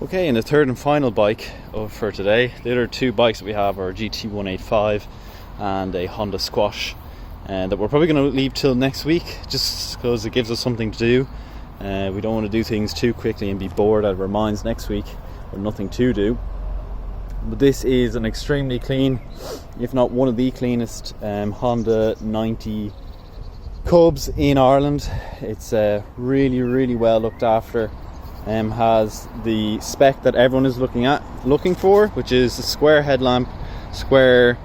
Okay, and the third and final bike for today. The other two bikes that we have are a GT185 and a Honda Squash, that we're probably going to leave till next week, just because it gives us something to do. We don't want to do things too quickly and be bored out of our minds next week with nothing to do. But this is an extremely clean, if not one of the cleanest, Honda 90 Cubs in Ireland. It's really well looked after. Has the spec that everyone is looking for, which is a square headlamp, square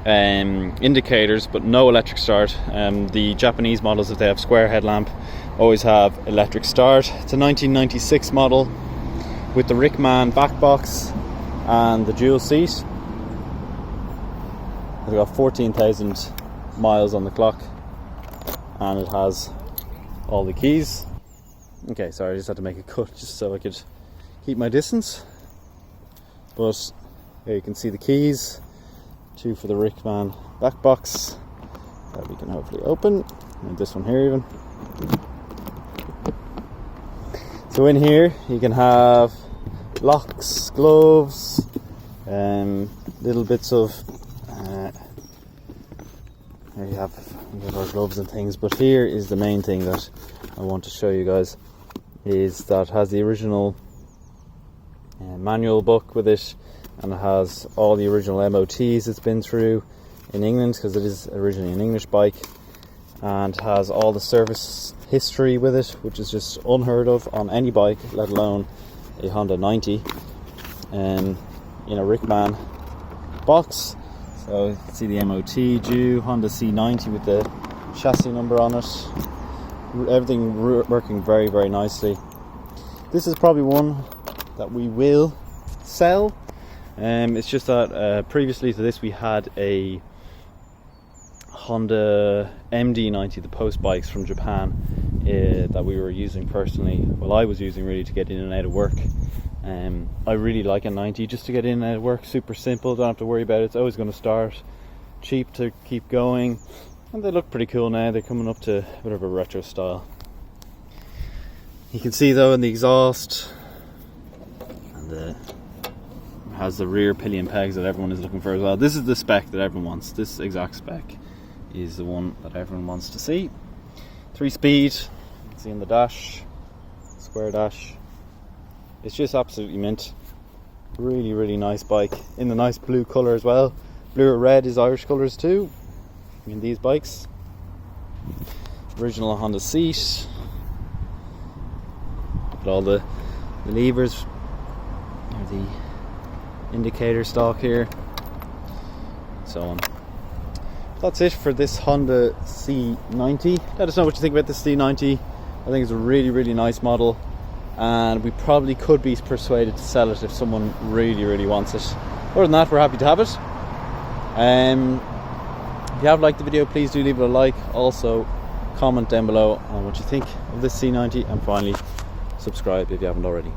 indicators, but no electric start. The Japanese models, if they have square headlamp, always have electric start. It's a 1996 model with the Rickman back box and the dual seat. It's got 14,000 miles on the clock, and it has all the keys. Okay, sorry, I just had to make a cut just so I could keep my distance. But here you can see the keys, two for the Rickman back box that we can hopefully open, and this one here even. So in here you can have locks, gloves, little bits of here you have our gloves and things, but here is the main thing that I want to show you guys, is that it has the original manual book with it, and it has all the original MOTs it's been through in England, because it is originally an English bike, and has all the service history with it, which is just unheard of on any bike, let alone a Honda 90 in a Rickman box. So you can see the MOT due, Honda C90 with the chassis number on it. Everything working very nicely. This is probably one that we will sell. It's just that previously to this we had a Honda MD90, the post bikes from Japan, that we were using personally. Well, I was using really to get in and out of work. I really like a 90 just to get in and out of work. Super simple, don't have to worry about it. It's always going to start. Cheap to keep going. And they look pretty cool now. They're coming up to a bit of a retro style. You can see though in the exhaust, and it has the rear pillion pegs that everyone is looking for as well. This is the spec that everyone wants. This exact spec is the one that everyone wants to see. 3-speed, you can see in the dash, square dash. It's just absolutely mint. Really nice bike in the nice blue colour as well. Blue or red is Irish colours too in these bikes. Original Honda seat. Got all the levers, the indicator stalk here, so on. That's it for this Honda C90. Let us know what you think about this C90. I think it's a really nice model, and we probably could be persuaded to sell it if someone really wants it. Other than that, we're happy to have it. If you have liked the video, please do leave it a like. Also, comment down below on what you think of this C90, and finally, subscribe if you haven't already.